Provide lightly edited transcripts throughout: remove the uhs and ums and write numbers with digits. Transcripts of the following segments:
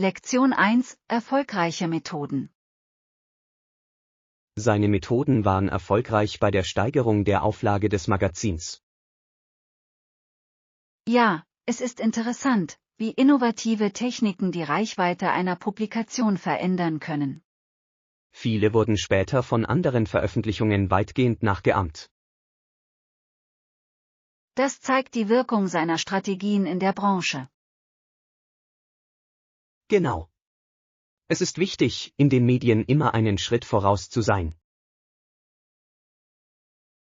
Lektion 1: Erfolgreiche Methoden. Seine Methoden waren erfolgreich bei der Steigerung der Auflage des Magazins. Ja, es ist interessant, wie innovative Techniken die Reichweite einer Publikation verändern können. Viele wurden später von anderen Veröffentlichungen weitgehend nachgeahmt. Das zeigt die Wirkung seiner Strategien in der Branche. Genau. Es ist wichtig, in den Medien immer einen Schritt voraus zu sein.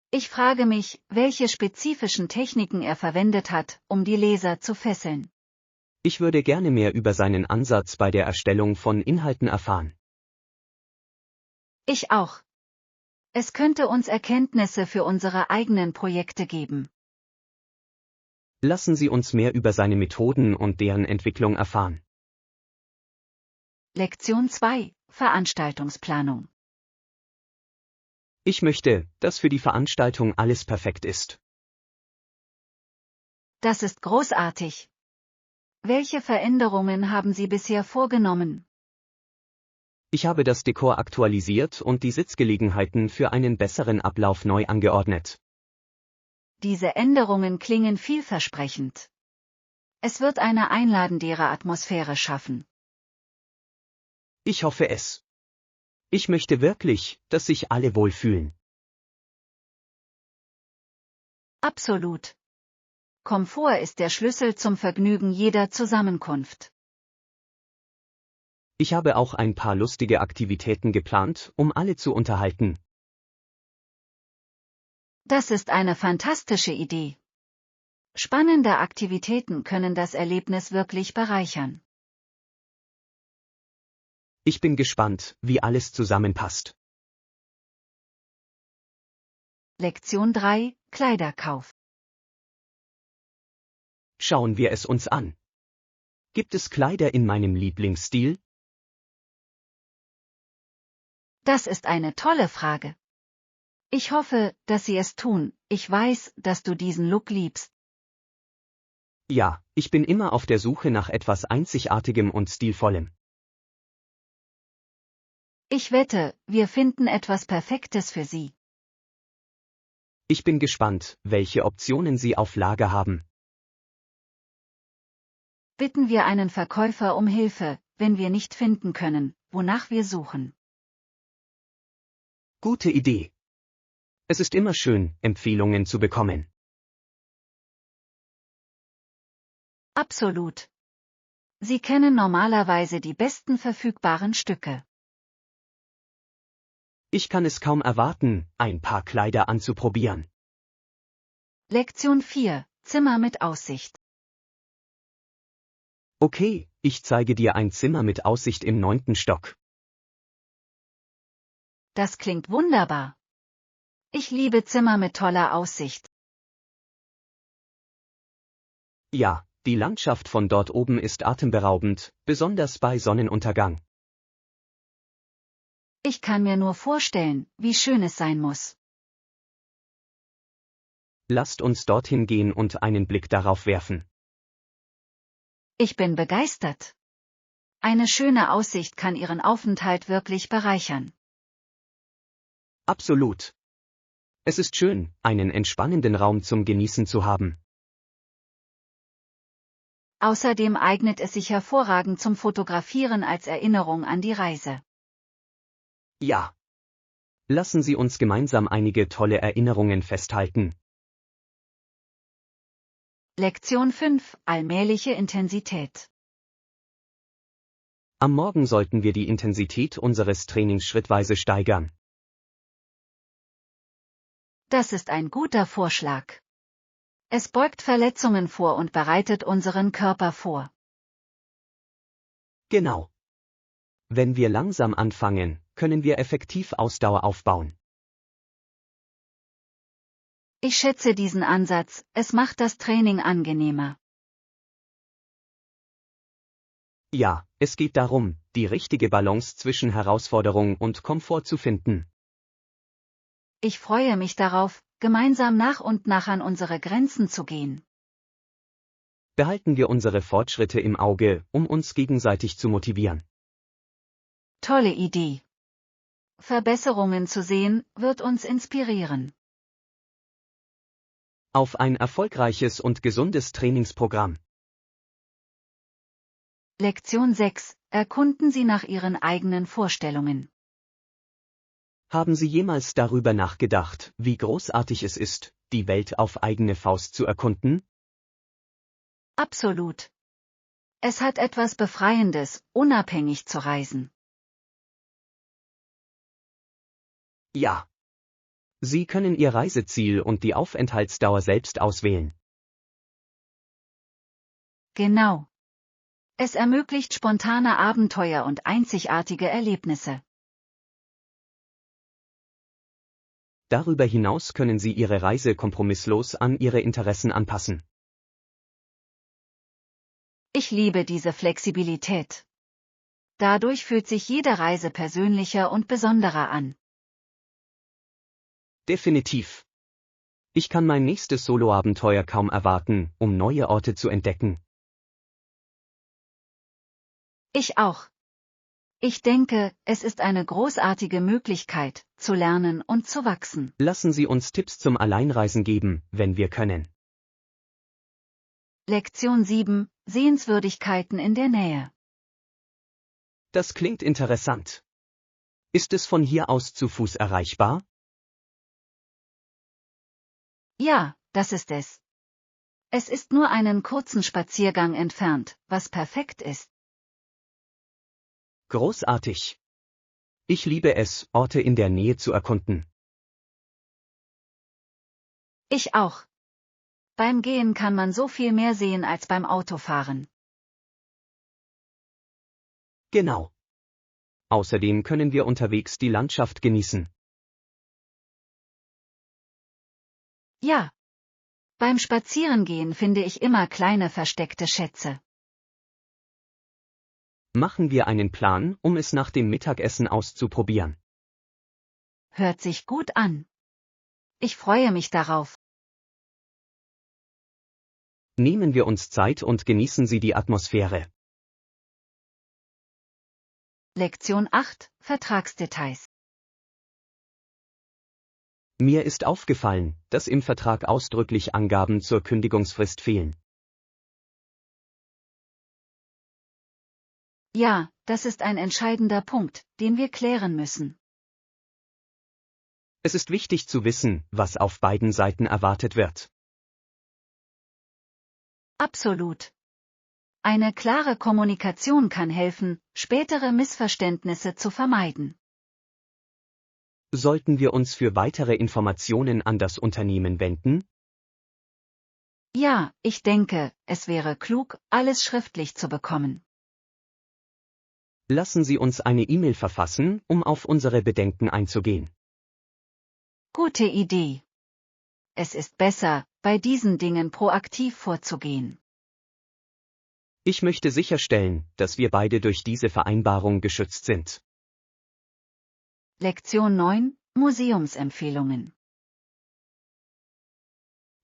Ich frage mich, welche spezifischen Techniken er verwendet hat, um die Leser zu fesseln. Ich würde gerne mehr über seinen Ansatz bei der Erstellung von Inhalten erfahren. Ich auch. Es könnte uns Erkenntnisse für unsere eigenen Projekte geben. Lassen Sie uns mehr über seine Methoden und deren Entwicklung erfahren. Lektion 2: Veranstaltungsplanung. Ich möchte, dass für die Veranstaltung alles perfekt ist. Das ist großartig. Welche Veränderungen haben Sie bisher vorgenommen? Ich habe das Dekor aktualisiert und die Sitzgelegenheiten für einen besseren Ablauf neu angeordnet. Diese Änderungen klingen vielversprechend. Es wird eine einladendere Atmosphäre schaffen. Ich hoffe es. Ich möchte wirklich, dass sich alle wohlfühlen. Absolut. Komfort ist der Schlüssel zum Vergnügen jeder Zusammenkunft. Ich habe auch ein paar lustige Aktivitäten geplant, um alle zu unterhalten. Das ist eine fantastische Idee. Spannende Aktivitäten können das Erlebnis wirklich bereichern. Ich bin gespannt, wie alles zusammenpasst. Lektion 3: Kleiderkauf. Schauen wir es uns an. Gibt es Kleider in meinem Lieblingsstil? Das ist eine tolle Frage. Ich hoffe, dass Sie es tun. Ich weiß, dass du diesen Look liebst. Ja, ich bin immer auf der Suche nach etwas Einzigartigem und Stilvollem. Ich wette, wir finden etwas Perfektes für Sie. Ich bin gespannt, welche Optionen Sie auf Lager haben. Bitten wir einen Verkäufer um Hilfe, wenn wir nicht finden können, wonach wir suchen. Gute Idee. Es ist immer schön, Empfehlungen zu bekommen. Absolut. Sie kennen normalerweise die besten verfügbaren Stücke. Ich kann es kaum erwarten, ein paar Kleider anzuprobieren. Lektion 4: Zimmer mit Aussicht. Okay, ich zeige dir ein Zimmer mit Aussicht im 9. Stock. Das klingt wunderbar. Ich liebe Zimmer mit toller Aussicht. Ja, die Landschaft von dort oben ist atemberaubend, besonders bei Sonnenuntergang. Ich kann mir nur vorstellen, wie schön es sein muss. Lasst uns dorthin gehen und einen Blick darauf werfen. Ich bin begeistert. Eine schöne Aussicht kann Ihren Aufenthalt wirklich bereichern. Absolut. Es ist schön, einen entspannenden Raum zum Genießen zu haben. Außerdem eignet es sich hervorragend zum Fotografieren als Erinnerung an die Reise. Ja. Lassen Sie uns gemeinsam einige tolle Erinnerungen festhalten. Lektion 5: Allmähliche Intensität. Am Morgen sollten wir die Intensität unseres Trainings schrittweise steigern. Das ist ein guter Vorschlag. Es beugt Verletzungen vor und bereitet unseren Körper vor. Genau. Wenn wir langsam anfangen, können wir effektiv Ausdauer aufbauen. Ich schätze diesen Ansatz, es macht das Training angenehmer. Ja, es geht darum, die richtige Balance zwischen Herausforderung und Komfort zu finden. Ich freue mich darauf, gemeinsam nach und nach an unsere Grenzen zu gehen. Behalten wir unsere Fortschritte im Auge, um uns gegenseitig zu motivieren. Tolle Idee. Verbesserungen zu sehen, wird uns inspirieren. Auf ein erfolgreiches und gesundes Trainingsprogramm. Lektion 6. Erkunden Sie nach Ihren eigenen Vorstellungen. Haben Sie jemals darüber nachgedacht, wie großartig es ist, die Welt auf eigene Faust zu erkunden? Absolut. Es hat etwas Befreiendes, unabhängig zu reisen. Ja. Sie können Ihr Reiseziel und die Aufenthaltsdauer selbst auswählen. Genau. Es ermöglicht spontane Abenteuer und einzigartige Erlebnisse. Darüber hinaus können Sie Ihre Reise kompromisslos an Ihre Interessen anpassen. Ich liebe diese Flexibilität. Dadurch fühlt sich jede Reise persönlicher und besonderer an. Definitiv. Ich kann mein nächstes Soloabenteuer kaum erwarten, um neue Orte zu entdecken. Ich auch. Ich denke, es ist eine großartige Möglichkeit, zu lernen und zu wachsen. Lassen Sie uns Tipps zum Alleinreisen geben, wenn wir können. Lektion 7. Sehenswürdigkeiten in der Nähe. Das klingt interessant. Ist es von hier aus zu Fuß erreichbar? Ja, das ist es. Es ist nur einen kurzen Spaziergang entfernt, was perfekt ist. Großartig. Ich liebe es, Orte in der Nähe zu erkunden. Ich auch. Beim Gehen kann man so viel mehr sehen als beim Autofahren. Genau. Außerdem können wir unterwegs die Landschaft genießen. Ja. Beim Spazierengehen finde ich immer kleine versteckte Schätze. Machen wir einen Plan, um es nach dem Mittagessen auszuprobieren. Hört sich gut an. Ich freue mich darauf. Nehmen wir uns Zeit und genießen Sie die Atmosphäre. Lektion 8. Vertragsdetails. Mir ist aufgefallen, dass im Vertrag ausdrücklich Angaben zur Kündigungsfrist fehlen. Ja, das ist ein entscheidender Punkt, den wir klären müssen. Es ist wichtig zu wissen, was auf beiden Seiten erwartet wird. Absolut. Eine klare Kommunikation kann helfen, spätere Missverständnisse zu vermeiden. Sollten wir uns für weitere Informationen an das Unternehmen wenden? Ja, ich denke, es wäre klug, alles schriftlich zu bekommen. Lassen Sie uns eine E-Mail verfassen, um auf unsere Bedenken einzugehen. Gute Idee. Es ist besser, bei diesen Dingen proaktiv vorzugehen. Ich möchte sicherstellen, dass wir beide durch diese Vereinbarung geschützt sind. Lektion 9. Museumsempfehlungen.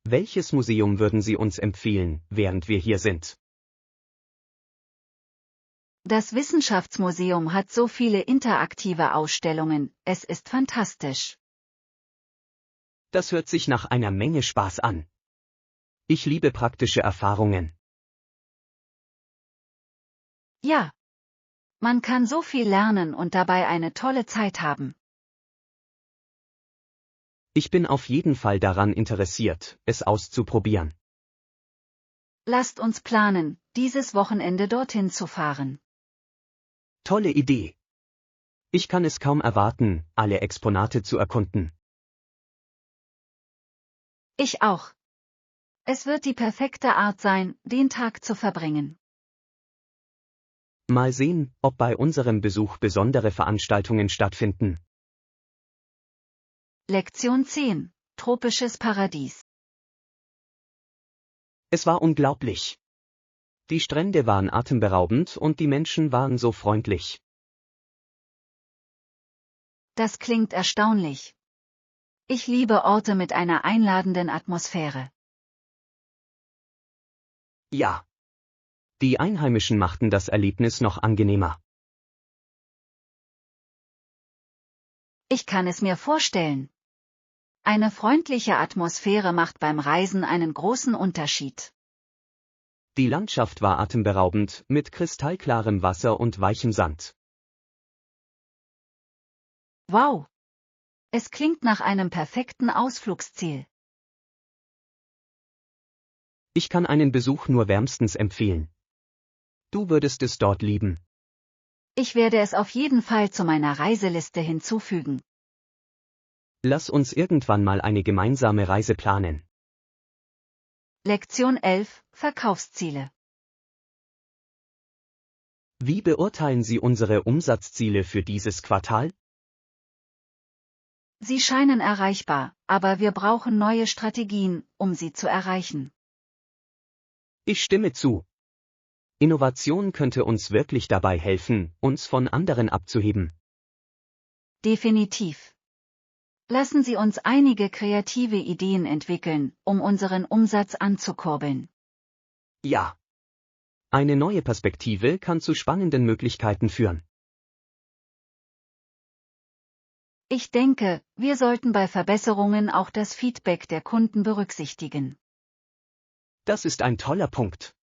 Welches Museum würden Sie uns empfehlen, während wir hier sind? Das Wissenschaftsmuseum hat so viele interaktive Ausstellungen, es ist fantastisch. Das hört sich nach einer Menge Spaß an. Ich liebe praktische Erfahrungen. Ja. Man kann so viel lernen und dabei eine tolle Zeit haben. Ich bin auf jeden Fall daran interessiert, es auszuprobieren. Lasst uns planen, dieses Wochenende dorthin zu fahren. Tolle Idee. Ich kann es kaum erwarten, alle Exponate zu erkunden. Ich auch. Es wird die perfekte Art sein, den Tag zu verbringen. Mal sehen, ob bei unserem Besuch besondere Veranstaltungen stattfinden. Lektion 10. Tropisches Paradies. Es war unglaublich. Die Strände waren atemberaubend und die Menschen waren so freundlich. Das klingt erstaunlich. Ich liebe Orte mit einer einladenden Atmosphäre. Ja. Die Einheimischen machten das Erlebnis noch angenehmer. Ich kann es mir vorstellen. Eine freundliche Atmosphäre macht beim Reisen einen großen Unterschied. Die Landschaft war atemberaubend, mit kristallklarem Wasser und weichem Sand. Wow! Es klingt nach einem perfekten Ausflugsziel. Ich kann einen Besuch nur wärmstens empfehlen. Du würdest es dort lieben. Ich werde es auf jeden Fall zu meiner Reiseliste hinzufügen. Lass uns irgendwann mal eine gemeinsame Reise planen. Lektion 11: Verkaufsziele. Wie beurteilen Sie unsere Umsatzziele für dieses Quartal? Sie scheinen erreichbar, aber wir brauchen neue Strategien, um sie zu erreichen. Ich stimme zu. Innovation könnte uns wirklich dabei helfen, uns von anderen abzuheben. Definitiv. Lassen Sie uns einige kreative Ideen entwickeln, um unseren Umsatz anzukurbeln. Ja. Eine neue Perspektive kann zu spannenden Möglichkeiten führen. Ich denke, wir sollten bei Verbesserungen auch das Feedback der Kunden berücksichtigen. Das ist ein toller Punkt.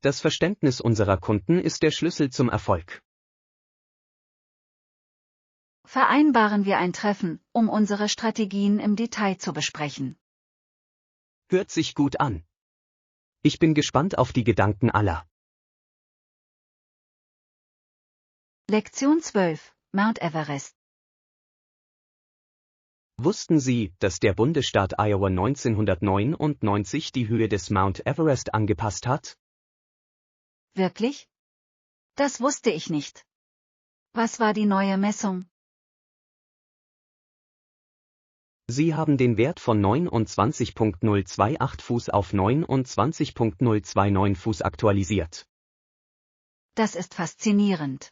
Das Verständnis unserer Kunden ist der Schlüssel zum Erfolg. Vereinbaren wir ein Treffen, um unsere Strategien im Detail zu besprechen. Hört sich gut an. Ich bin gespannt auf die Gedanken aller. Lektion 12: Mount Everest. Wussten Sie, dass der Bundesstaat Iowa 1999 die Höhe des Mount Everest angepasst hat? Wirklich? Das wusste ich nicht. Was war die neue Messung? Sie haben den Wert von 29,028 Fuß auf 29,029 Fuß aktualisiert. Das ist faszinierend.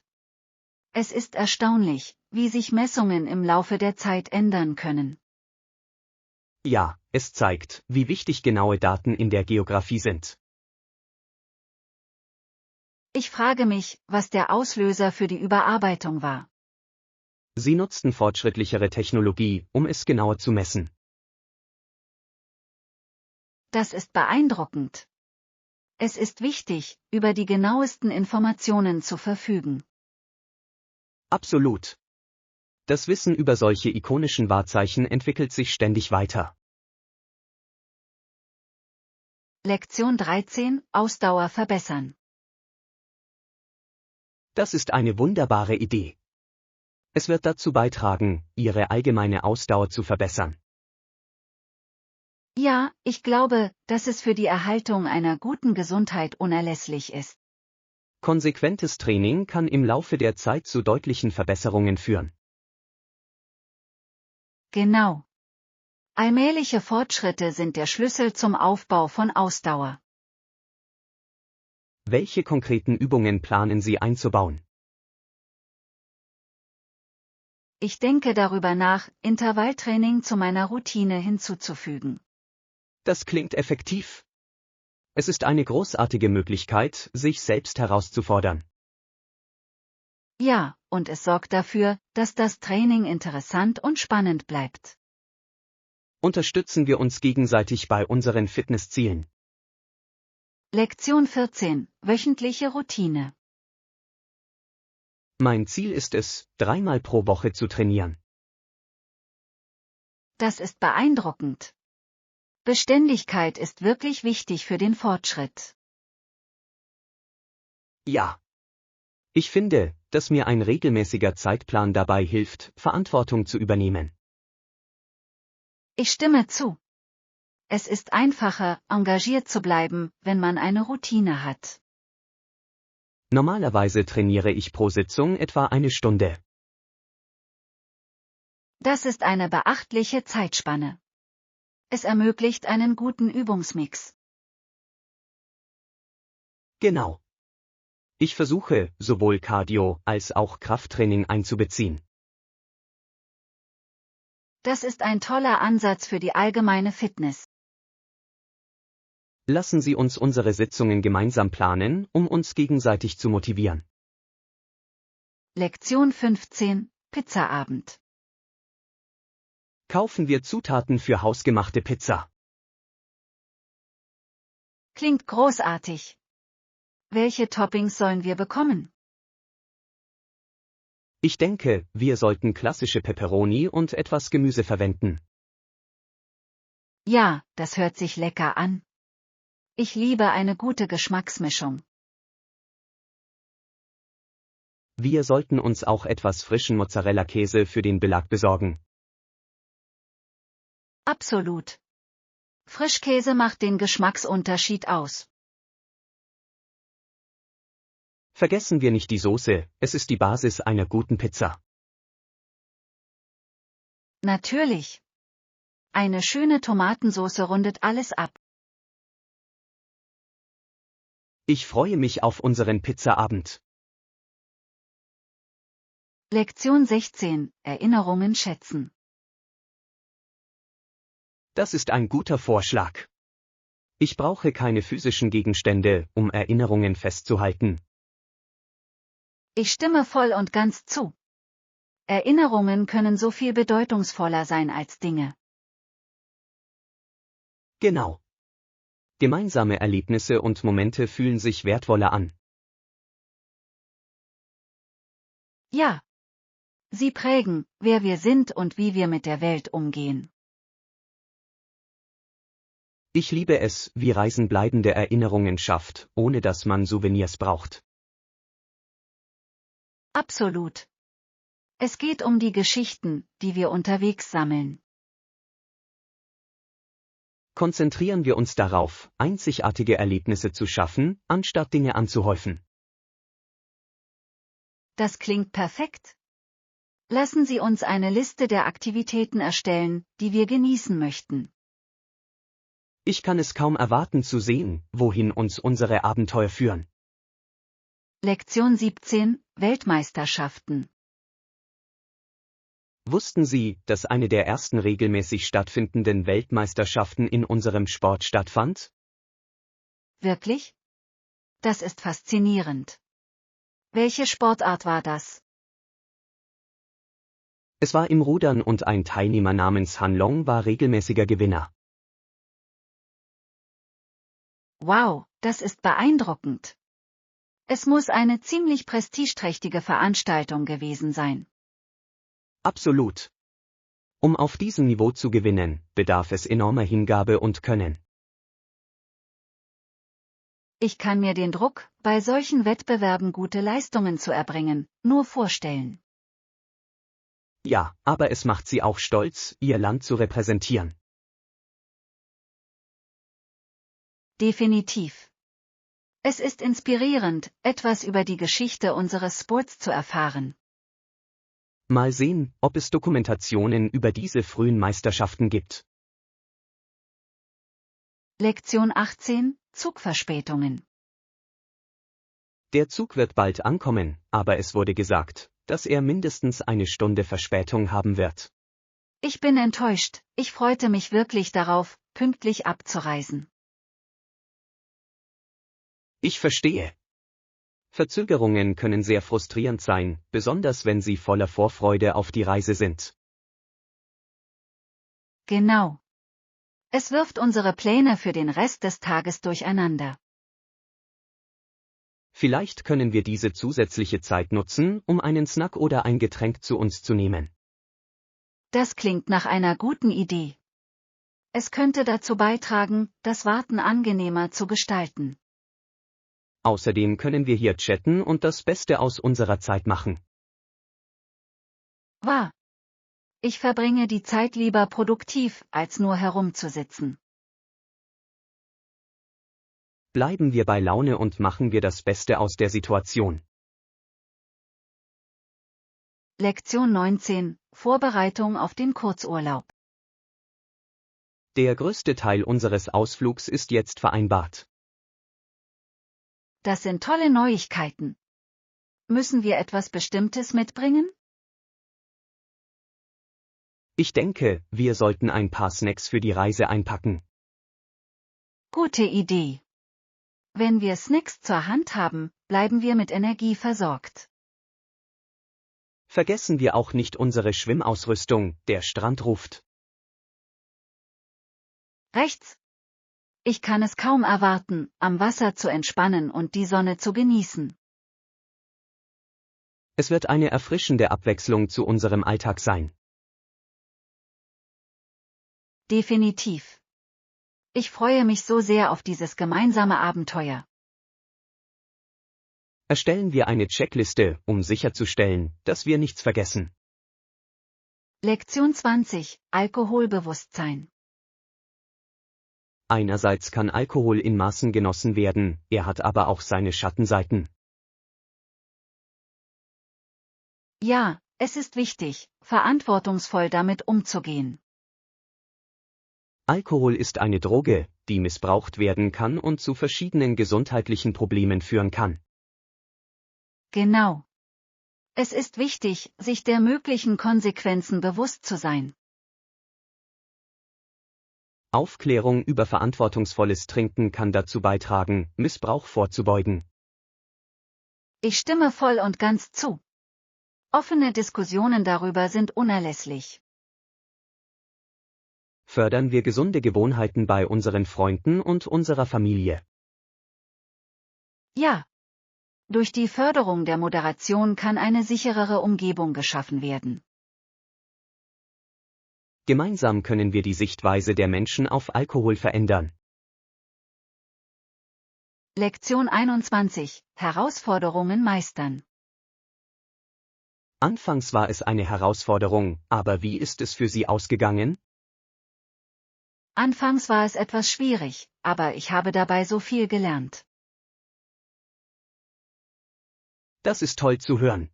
Es ist erstaunlich, wie sich Messungen im Laufe der Zeit ändern können. Ja, es zeigt, wie wichtig genaue Daten in der Geografie sind. Ich frage mich, was der Auslöser für die Überarbeitung war. Sie nutzten fortschrittlichere Technologie, um es genauer zu messen. Das ist beeindruckend. Es ist wichtig, über die genauesten Informationen zu verfügen. Absolut. Das Wissen über solche ikonischen Wahrzeichen entwickelt sich ständig weiter. Lektion 13: Ausdauer verbessern. Das ist eine wunderbare Idee. Es wird dazu beitragen, Ihre allgemeine Ausdauer zu verbessern. Ja, ich glaube, dass es für die Erhaltung einer guten Gesundheit unerlässlich ist. Konsequentes Training kann im Laufe der Zeit zu deutlichen Verbesserungen führen. Genau. Allmähliche Fortschritte sind der Schlüssel zum Aufbau von Ausdauer. Welche konkreten Übungen planen Sie einzubauen? Ich denke darüber nach, Intervalltraining zu meiner Routine hinzuzufügen. Das klingt effektiv. Es ist eine großartige Möglichkeit, sich selbst herauszufordern. Ja, und es sorgt dafür, dass das Training interessant und spannend bleibt. Unterstützen wir uns gegenseitig bei unseren Fitnesszielen. Lektion 14: Wöchentliche Routine. Mein Ziel ist es, 3-mal pro Woche zu trainieren. Das ist beeindruckend. Beständigkeit ist wirklich wichtig für den Fortschritt. Ja. Ich finde, dass mir ein regelmäßiger Zeitplan dabei hilft, Verantwortung zu übernehmen. Ich stimme zu. Es ist einfacher, engagiert zu bleiben, wenn man eine Routine hat. Normalerweise trainiere ich pro Sitzung etwa 1 Stunde. Das ist eine beachtliche Zeitspanne. Es ermöglicht einen guten Übungsmix. Genau. Ich versuche, sowohl Cardio als auch Krafttraining einzubeziehen. Das ist ein toller Ansatz für die allgemeine Fitness. Lassen Sie uns unsere Sitzungen gemeinsam planen, um uns gegenseitig zu motivieren. Lektion 15, Pizzaabend. Kaufen wir Zutaten für hausgemachte Pizza. Klingt großartig. Welche Toppings sollen wir bekommen? Ich denke, wir sollten klassische Pepperoni und etwas Gemüse verwenden. Ja, das hört sich lecker an. Ich liebe eine gute Geschmacksmischung. Wir sollten uns auch etwas frischen Mozzarella-Käse für den Belag besorgen. Absolut. Frischkäse macht den Geschmacksunterschied aus. Vergessen wir nicht die Soße, es ist die Basis einer guten Pizza. Natürlich. Eine schöne Tomatensauce rundet alles ab. Ich freue mich auf unseren Pizzaabend. Lektion 16, Erinnerungen schätzen. Das ist ein guter Vorschlag. Ich brauche keine physischen Gegenstände, um Erinnerungen festzuhalten. Ich stimme voll und ganz zu. Erinnerungen können so viel bedeutungsvoller sein als Dinge. Genau. Gemeinsame Erlebnisse und Momente fühlen sich wertvoller an. Ja. Sie prägen, wer wir sind und wie wir mit der Welt umgehen. Ich liebe es, wie Reisen bleibende Erinnerungen schafft, ohne dass man Souvenirs braucht. Absolut. Es geht um die Geschichten, die wir unterwegs sammeln. Konzentrieren wir uns darauf, einzigartige Erlebnisse zu schaffen, anstatt Dinge anzuhäufen. Das klingt perfekt. Lassen Sie uns eine Liste der Aktivitäten erstellen, die wir genießen möchten. Ich kann es kaum erwarten zu sehen, wohin uns unsere Abenteuer führen. Lektion 17, Weltmeisterschaften. Wussten Sie, dass eine der ersten regelmäßig stattfindenden Weltmeisterschaften in unserem Sport stattfand? Wirklich? Das ist faszinierend. Welche Sportart war das? Es war im Rudern und ein Teilnehmer namens Han Long war regelmäßiger Gewinner. Wow, das ist beeindruckend. Es muss eine ziemlich prestigeträchtige Veranstaltung gewesen sein. Absolut. Um auf diesem Niveau zu gewinnen, bedarf es enormer Hingabe und Können. Ich kann mir den Druck, bei solchen Wettbewerben gute Leistungen zu erbringen, nur vorstellen. Ja, aber es macht sie auch stolz, ihr Land zu repräsentieren. Definitiv. Es ist inspirierend, etwas über die Geschichte unseres Sports zu erfahren. Mal sehen, ob es Dokumentationen über diese frühen Meisterschaften gibt. Lektion 18, Zugverspätungen. Der Zug wird bald ankommen, aber es wurde gesagt, dass er mindestens eine Stunde Verspätung haben wird. Ich bin enttäuscht, ich freute mich wirklich darauf, pünktlich abzureisen. Ich verstehe. Verzögerungen können sehr frustrierend sein, besonders wenn Sie voller Vorfreude auf die Reise sind. Genau. Es wirft unsere Pläne für den Rest des Tages durcheinander. Vielleicht können wir diese zusätzliche Zeit nutzen, um einen Snack oder ein Getränk zu uns zu nehmen. Das klingt nach einer guten Idee. Es könnte dazu beitragen, das Warten angenehmer zu gestalten. Außerdem können wir hier chatten und das Beste aus unserer Zeit machen. Wahr. Ich verbringe die Zeit lieber produktiv, als nur herumzusitzen. Bleiben wir bei Laune und machen wir das Beste aus der Situation. Lektion 19, Vorbereitung auf den Kurzurlaub. Der größte Teil unseres Ausflugs ist jetzt vereinbart. Das sind tolle Neuigkeiten. Müssen wir etwas Bestimmtes mitbringen? Ich denke, wir sollten ein paar Snacks für die Reise einpacken. Gute Idee. Wenn wir Snacks zur Hand haben, bleiben wir mit Energie versorgt. Vergessen wir auch nicht unsere Schwimmausrüstung, der Strand ruft. Rechts. Ich kann es kaum erwarten, am Wasser zu entspannen und die Sonne zu genießen. Es wird eine erfrischende Abwechslung zu unserem Alltag sein. Definitiv. Ich freue mich so sehr auf dieses gemeinsame Abenteuer. Erstellen wir eine Checkliste, um sicherzustellen, dass wir nichts vergessen. Lektion 20. Alkoholbewusstsein. Einerseits kann Alkohol in Maßen genossen werden, er hat aber auch seine Schattenseiten. Ja, es ist wichtig, verantwortungsvoll damit umzugehen. Alkohol ist eine Droge, die missbraucht werden kann und zu verschiedenen gesundheitlichen Problemen führen kann. Genau. Es ist wichtig, sich der möglichen Konsequenzen bewusst zu sein. Aufklärung über verantwortungsvolles Trinken kann dazu beitragen, Missbrauch vorzubeugen. Ich stimme voll und ganz zu. Offene Diskussionen darüber sind unerlässlich. Fördern wir gesunde Gewohnheiten bei unseren Freunden und unserer Familie. Ja. Durch die Förderung der Moderation kann eine sicherere Umgebung geschaffen werden. Gemeinsam können wir die Sichtweise der Menschen auf Alkohol verändern. Lektion 21. Herausforderungen meistern. Anfangs war es eine Herausforderung, aber wie ist es für Sie ausgegangen? Anfangs war es etwas schwierig, aber ich habe dabei so viel gelernt. Das ist toll zu hören.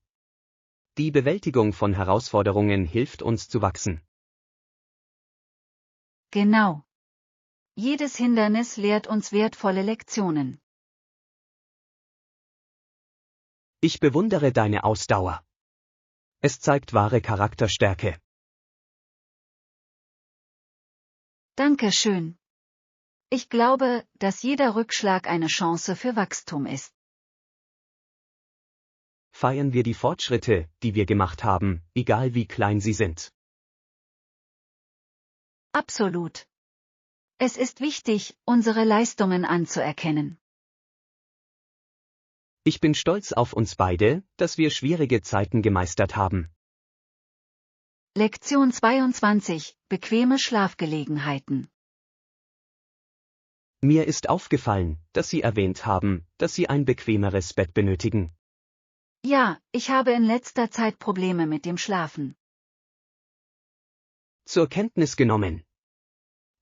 Die Bewältigung von Herausforderungen hilft uns zu wachsen. Genau. Jedes Hindernis lehrt uns wertvolle Lektionen. Ich bewundere deine Ausdauer. Es zeigt wahre Charakterstärke. Danke schön. Ich glaube, dass jeder Rückschlag eine Chance für Wachstum ist. Feiern wir die Fortschritte, die wir gemacht haben, egal wie klein sie sind. Absolut. Es ist wichtig, unsere Leistungen anzuerkennen. Ich bin stolz auf uns beide, dass wir schwierige Zeiten gemeistert haben. Lektion 22. Bequeme Schlafgelegenheiten. Mir ist aufgefallen, dass Sie erwähnt haben, dass Sie ein bequemeres Bett benötigen. Ja, ich habe in letzter Zeit Probleme mit dem Schlafen. Zur Kenntnis genommen.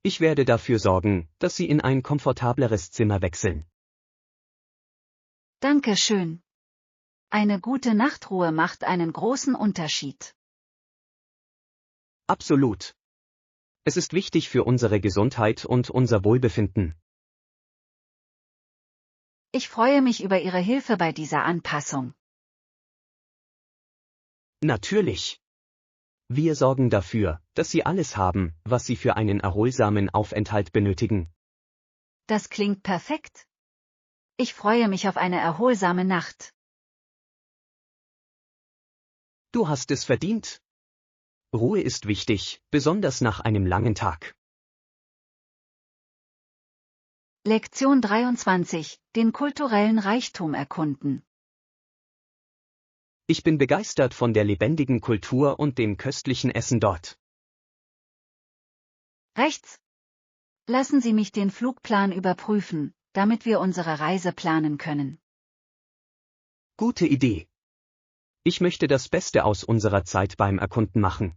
Ich werde dafür sorgen, dass Sie in ein komfortableres Zimmer wechseln. Danke schön. Eine gute Nachtruhe macht einen großen Unterschied. Absolut. Es ist wichtig für unsere Gesundheit und unser Wohlbefinden. Ich freue mich über Ihre Hilfe bei dieser Anpassung. Natürlich. Wir sorgen dafür, dass Sie alles haben, was Sie für einen erholsamen Aufenthalt benötigen. Das klingt perfekt. Ich freue mich auf eine erholsame Nacht. Du hast es verdient. Ruhe ist wichtig, besonders nach einem langen Tag. Lektion 23. Den kulturellen Reichtum erkunden. Ich bin begeistert von der lebendigen Kultur und dem köstlichen Essen dort. Rechts. Lassen Sie mich den Flugplan überprüfen, damit wir unsere Reise planen können. Gute Idee. Ich möchte das Beste aus unserer Zeit beim Erkunden machen.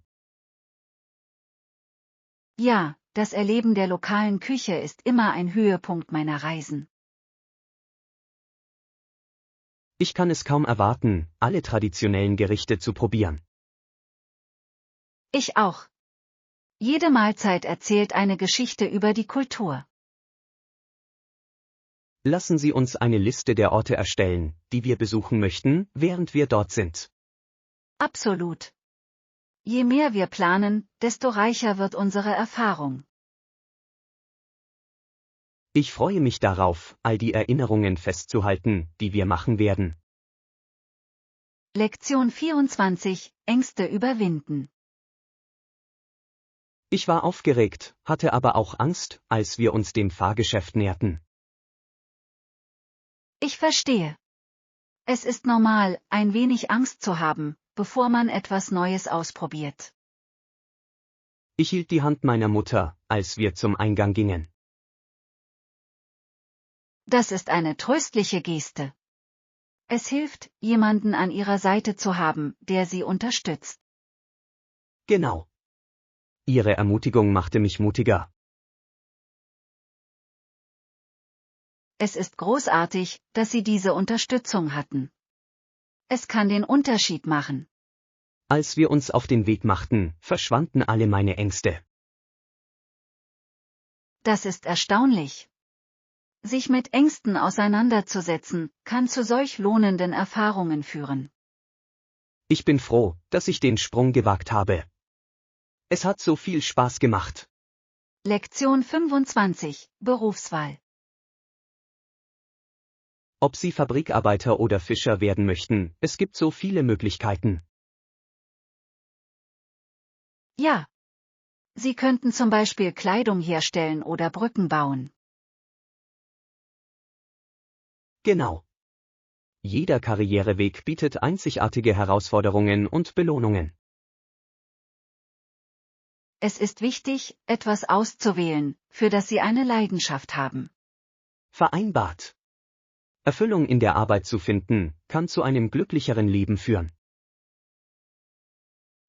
Ja, das Erleben der lokalen Küche ist immer ein Höhepunkt meiner Reisen. Ich kann es kaum erwarten, alle traditionellen Gerichte zu probieren. Ich auch. Jede Mahlzeit erzählt eine Geschichte über die Kultur. Lassen Sie uns eine Liste der Orte erstellen, die wir besuchen möchten, während wir dort sind. Absolut. Je mehr wir planen, desto reicher wird unsere Erfahrung. Ich freue mich darauf, all die Erinnerungen festzuhalten, die wir machen werden. Lektion 24, Ängste überwinden. Ich war aufgeregt, hatte aber auch Angst, als wir uns dem Fahrgeschäft näherten. Ich verstehe. Es ist normal, ein wenig Angst zu haben, bevor man etwas Neues ausprobiert. Ich hielt die Hand meiner Mutter, als wir zum Eingang gingen. Das ist eine tröstliche Geste. Es hilft, jemanden an ihrer Seite zu haben, der sie unterstützt. Genau. Ihre Ermutigung machte mich mutiger. Es ist großartig, dass Sie diese Unterstützung hatten. Es kann den Unterschied machen. Als wir uns auf den Weg machten, verschwanden alle meine Ängste. Das ist erstaunlich. Sich mit Ängsten auseinanderzusetzen, kann zu solch lohnenden Erfahrungen führen. Ich bin froh, dass ich den Sprung gewagt habe. Es hat so viel Spaß gemacht. Lektion 25, Berufswahl. Ob Sie Fabrikarbeiter oder Fischer werden möchten, es gibt so viele Möglichkeiten. Ja. Sie könnten zum Beispiel Kleidung herstellen oder Brücken bauen. Genau. Jeder Karriereweg bietet einzigartige Herausforderungen und Belohnungen. Es ist wichtig, etwas auszuwählen, für das Sie eine Leidenschaft haben. Vereinbart. Erfüllung in der Arbeit zu finden, kann zu einem glücklicheren Leben führen.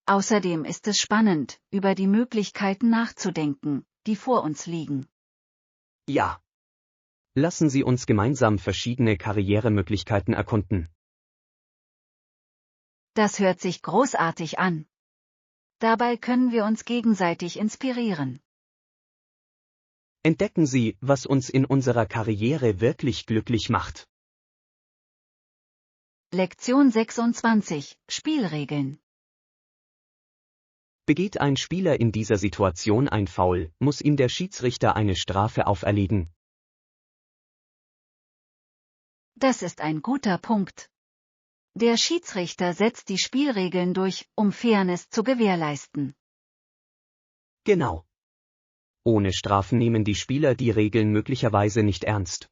Außerdem ist es spannend, über die Möglichkeiten nachzudenken, die vor uns liegen. Ja. Lassen Sie uns gemeinsam verschiedene Karrieremöglichkeiten erkunden. Das hört sich großartig an. Dabei können wir uns gegenseitig inspirieren. Entdecken Sie, was uns in unserer Karriere wirklich glücklich macht. Lektion 26, Spielregeln. Begeht ein Spieler in dieser Situation ein Foul, muss ihm der Schiedsrichter eine Strafe auferlegen. Das ist ein guter Punkt. Der Schiedsrichter setzt die Spielregeln durch, um Fairness zu gewährleisten. Genau. Ohne Strafen nehmen die Spieler die Regeln möglicherweise nicht ernst.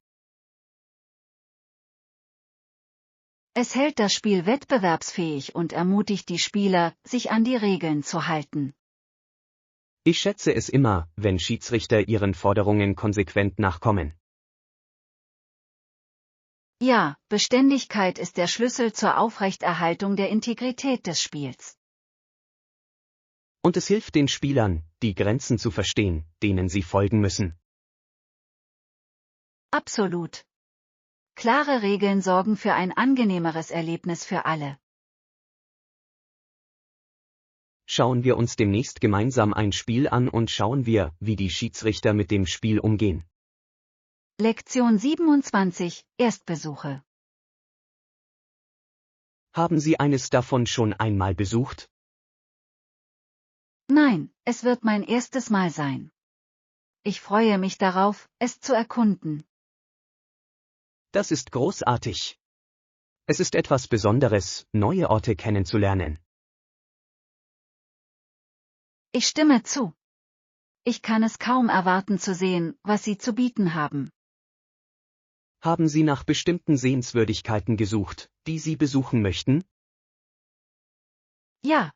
Es hält das Spiel wettbewerbsfähig und ermutigt die Spieler, sich an die Regeln zu halten. Ich schätze es immer, wenn Schiedsrichter ihren Forderungen konsequent nachkommen. Ja, Beständigkeit ist der Schlüssel zur Aufrechterhaltung der Integrität des Spiels. Und es hilft den Spielern, die Grenzen zu verstehen, denen sie folgen müssen. Absolut. Klare Regeln sorgen für ein angenehmeres Erlebnis für alle. Schauen wir uns demnächst gemeinsam ein Spiel an und schauen wir, wie die Schiedsrichter mit dem Spiel umgehen. Lektion 27, Erstbesuche. Haben Sie eines davon schon einmal besucht? Nein, es wird mein erstes Mal sein. Ich freue mich darauf, es zu erkunden. Das ist großartig. Es ist etwas Besonderes, neue Orte kennenzulernen. Ich stimme zu. Ich kann es kaum erwarten zu sehen, was Sie zu bieten haben. Haben Sie nach bestimmten Sehenswürdigkeiten gesucht, die Sie besuchen möchten? Ja.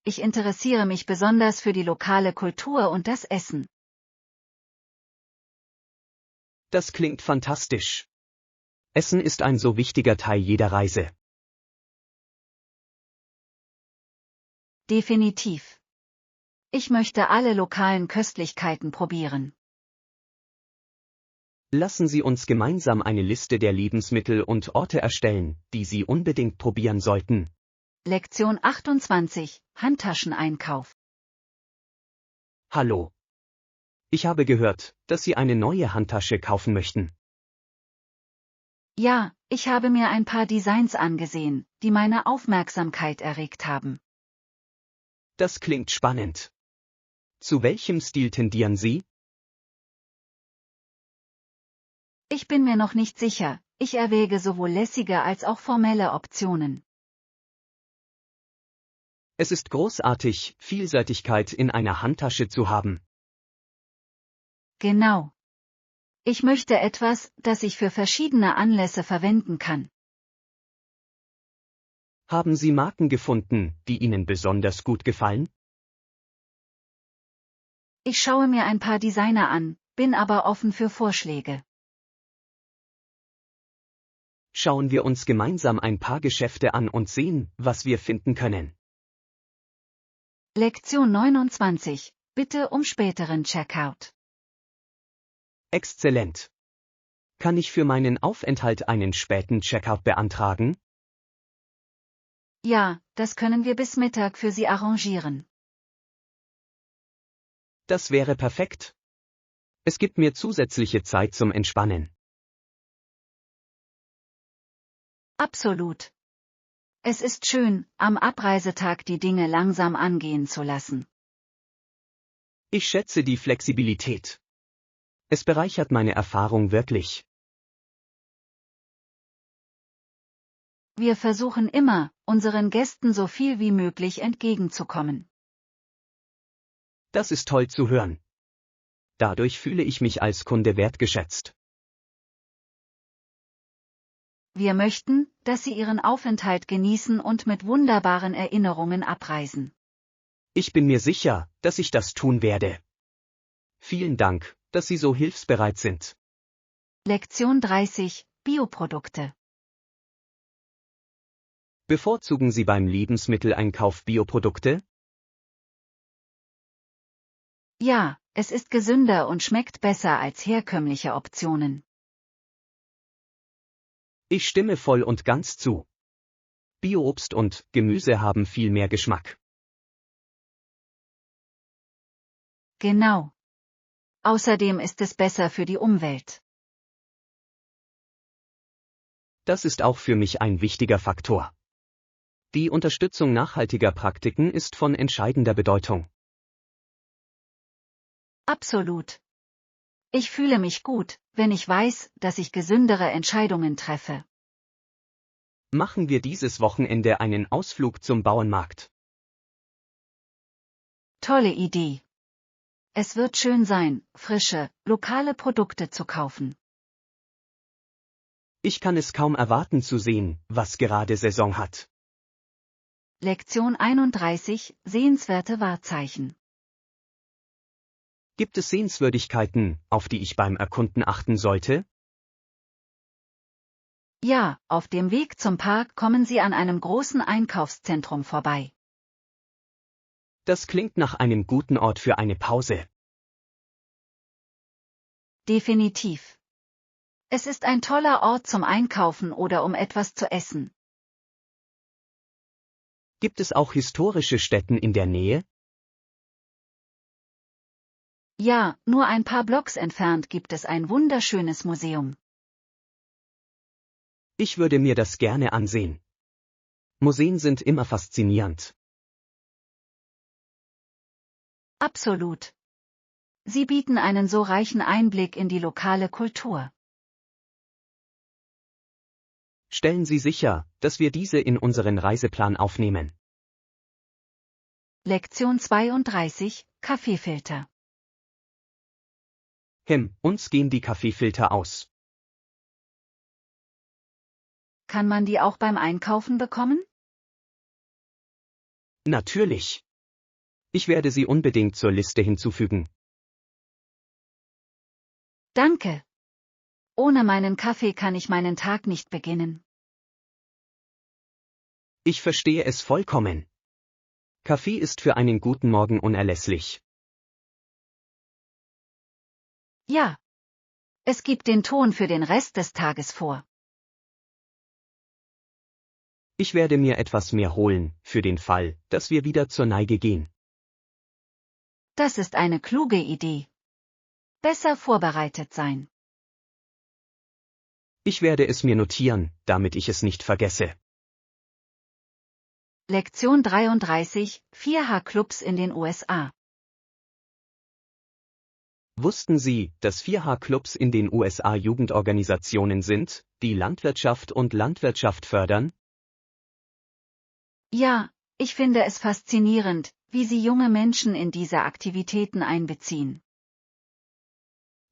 Ich interessiere mich besonders für die lokale Kultur und das Essen. Das klingt fantastisch. Essen ist ein so wichtiger Teil jeder Reise. Definitiv. Ich möchte alle lokalen Köstlichkeiten probieren. Lassen Sie uns gemeinsam eine Liste der Lebensmittel und Orte erstellen, die Sie unbedingt probieren sollten. Lektion 28, Handtascheneinkauf. Hallo. Ich habe gehört, dass Sie eine neue Handtasche kaufen möchten. Ja, ich habe mir ein paar Designs angesehen, die meine Aufmerksamkeit erregt haben. Das klingt spannend. Zu welchem Stil tendieren Sie? Ich bin mir noch nicht sicher, ich erwäge sowohl lässige als auch formelle Optionen. Es ist großartig, Vielseitigkeit in einer Handtasche zu haben. Genau. Ich möchte etwas, das ich für verschiedene Anlässe verwenden kann. Haben Sie Marken gefunden, die Ihnen besonders gut gefallen? Ich schaue mir ein paar Designer an, bin aber offen für Vorschläge. Schauen wir uns gemeinsam ein paar Geschäfte an und sehen, was wir finden können. Lektion 29. Bitte um späteren Checkout. Exzellent. Kann ich für meinen Aufenthalt einen späten Checkout beantragen? Ja, das können wir bis Mittag für Sie arrangieren. Das wäre perfekt. Es gibt mir zusätzliche Zeit zum Entspannen. Absolut. Es ist schön, am Abreisetag die Dinge langsam angehen zu lassen. Ich schätze die Flexibilität. Es bereichert meine Erfahrung wirklich. Wir versuchen immer, unseren Gästen so viel wie möglich entgegenzukommen. Das ist toll zu hören. Dadurch fühle ich mich als Kunde wertgeschätzt. Wir möchten, dass Sie Ihren Aufenthalt genießen und mit wunderbaren Erinnerungen abreisen. Ich bin mir sicher, dass ich das tun werde. Vielen Dank, dass Sie so hilfsbereit sind. Lektion 30. Bioprodukte. Bevorzugen Sie beim Lebensmitteleinkauf Bioprodukte? Ja, es ist gesünder und schmeckt besser als herkömmliche Optionen. Ich stimme voll und ganz zu. Bio-Obst und Gemüse haben viel mehr Geschmack. Genau. Außerdem ist es besser für die Umwelt. Das ist auch für mich ein wichtiger Faktor. Die Unterstützung nachhaltiger Praktiken ist von entscheidender Bedeutung. Absolut. Ich fühle mich gut, wenn ich weiß, dass ich gesündere Entscheidungen treffe. Machen wir dieses Wochenende einen Ausflug zum Bauernmarkt. Tolle Idee. Es wird schön sein, frische, lokale Produkte zu kaufen. Ich kann es kaum erwarten zu sehen, was gerade Saison hat. Lektion 31. Sehenswerte Wahrzeichen. Gibt es Sehenswürdigkeiten, auf die ich beim Erkunden achten sollte? Ja, auf dem Weg zum Park kommen Sie an einem großen Einkaufszentrum vorbei. Das klingt nach einem guten Ort für eine Pause. Definitiv. Es ist ein toller Ort zum Einkaufen oder um etwas zu essen. Gibt es auch historische Stätten in der Nähe? Ja, nur ein paar Blocks entfernt gibt es ein wunderschönes Museum. Ich würde mir das gerne ansehen. Museen sind immer faszinierend. Absolut. Sie bieten einen so reichen Einblick in die lokale Kultur. Stellen Sie sicher, dass wir diese in unseren Reiseplan aufnehmen. Lektion 32. Kaffeefilter. Uns gehen die Kaffeefilter aus. Kann man die auch beim Einkaufen bekommen? Natürlich. Ich werde sie unbedingt zur Liste hinzufügen. Danke. Ohne meinen Kaffee kann ich meinen Tag nicht beginnen. Ich verstehe es vollkommen. Kaffee ist für einen guten Morgen unerlässlich. Ja. Es gibt den Ton für den Rest des Tages vor. Ich werde mir etwas mehr holen, für den Fall, dass wir wieder zur Neige gehen. Das ist eine kluge Idee. Besser vorbereitet sein. Ich werde es mir notieren, damit ich es nicht vergesse. Lektion 33. 4H-Clubs in den USA. Wussten Sie, dass 4H-Clubs in den USA Jugendorganisationen sind, die Landwirtschaft und Landwirtschaft fördern? Ja, ich finde es faszinierend, wie Sie junge Menschen in diese Aktivitäten einbeziehen.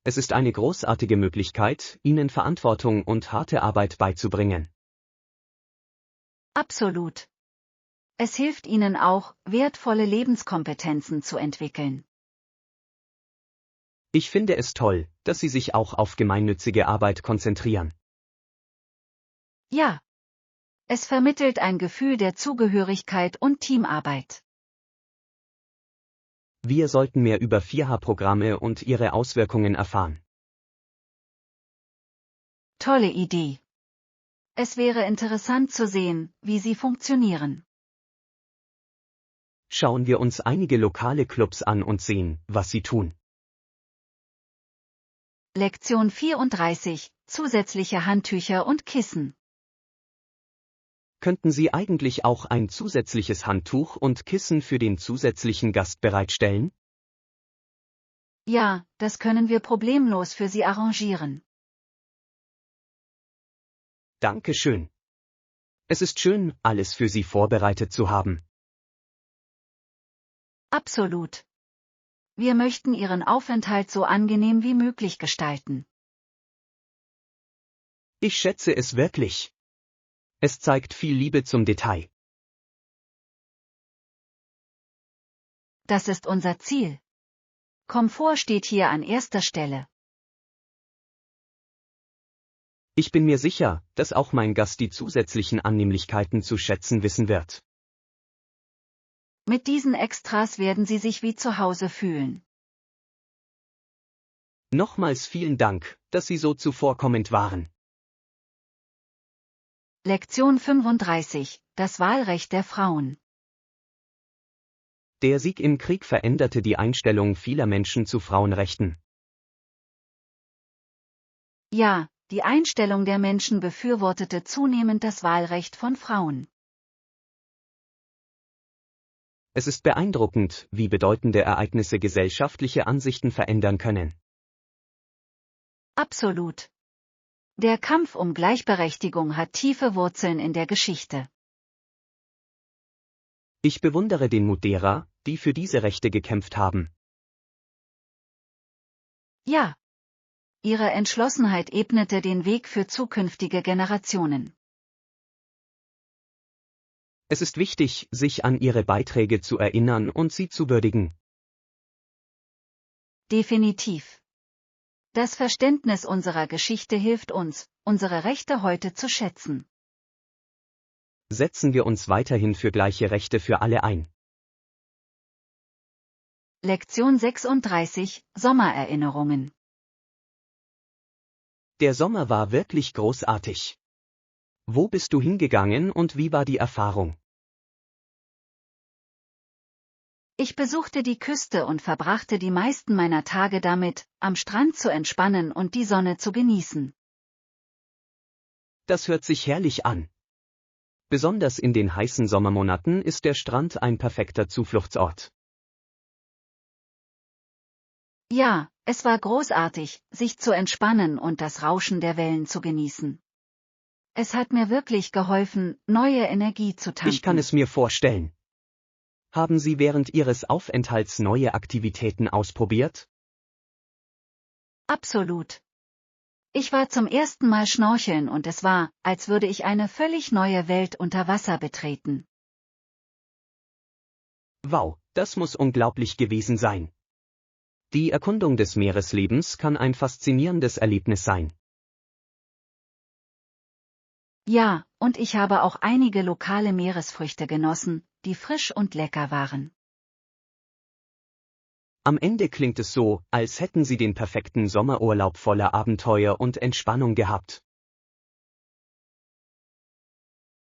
Es ist eine großartige Möglichkeit, ihnen Verantwortung und harte Arbeit beizubringen. Absolut. Es hilft ihnen auch, wertvolle Lebenskompetenzen zu entwickeln. Ich finde es toll, dass Sie sich auch auf gemeinnützige Arbeit konzentrieren. Ja. Es vermittelt ein Gefühl der Zugehörigkeit und Teamarbeit. Wir sollten mehr über 4H-Programme und ihre Auswirkungen erfahren. Tolle Idee. Es wäre interessant zu sehen, wie sie funktionieren. Schauen wir uns einige lokale Clubs an und sehen, was sie tun. Lektion 34. Zusätzliche Handtücher und Kissen. Könnten Sie eigentlich auch ein zusätzliches Handtuch und Kissen für den zusätzlichen Gast bereitstellen? Ja, das können wir problemlos für Sie arrangieren. Dankeschön. Es ist schön, alles für Sie vorbereitet zu haben. Absolut. Wir möchten Ihren Aufenthalt so angenehm wie möglich gestalten. Ich schätze es wirklich. Es zeigt viel Liebe zum Detail. Das ist unser Ziel. Komfort steht hier an erster Stelle. Ich bin mir sicher, dass auch mein Gast die zusätzlichen Annehmlichkeiten zu schätzen wissen wird. Mit diesen Extras werden Sie sich wie zu Hause fühlen. Nochmals vielen Dank, dass Sie so zuvorkommend waren. Lektion 35. Das Wahlrecht der Frauen. Der Sieg im Krieg veränderte die Einstellung vieler Menschen zu Frauenrechten. Ja, die Einstellung der Menschen befürwortete zunehmend das Wahlrecht von Frauen. Es ist beeindruckend, wie bedeutende Ereignisse gesellschaftliche Ansichten verändern können. Absolut. Der Kampf um Gleichberechtigung hat tiefe Wurzeln in der Geschichte. Ich bewundere den Mut derer, die für diese Rechte gekämpft haben. Ja. Ihre Entschlossenheit ebnete den Weg für zukünftige Generationen. Es ist wichtig, sich an ihre Beiträge zu erinnern und sie zu würdigen. Definitiv. Das Verständnis unserer Geschichte hilft uns, unsere Rechte heute zu schätzen. Setzen wir uns weiterhin für gleiche Rechte für alle ein. Lektion 36. Sommererinnerungen. Der Sommer war wirklich großartig. Wo bist du hingegangen und wie war die Erfahrung? Ich besuchte die Küste und verbrachte die meisten meiner Tage damit, am Strand zu entspannen und die Sonne zu genießen. Das hört sich herrlich an. Besonders in den heißen Sommermonaten ist der Strand ein perfekter Zufluchtsort. Ja, es war großartig, sich zu entspannen und das Rauschen der Wellen zu genießen. Es hat mir wirklich geholfen, neue Energie zu tanken. Ich kann es mir vorstellen. Haben Sie während Ihres Aufenthalts neue Aktivitäten ausprobiert? Absolut. Ich war zum ersten Mal schnorcheln und es war, als würde ich eine völlig neue Welt unter Wasser betreten. Wow, das muss unglaublich gewesen sein. Die Erkundung des Meereslebens kann ein faszinierendes Erlebnis sein. Ja, und ich habe auch einige lokale Meeresfrüchte genossen, die frisch und lecker waren. Am Ende klingt es so, als hätten Sie den perfekten Sommerurlaub voller Abenteuer und Entspannung gehabt.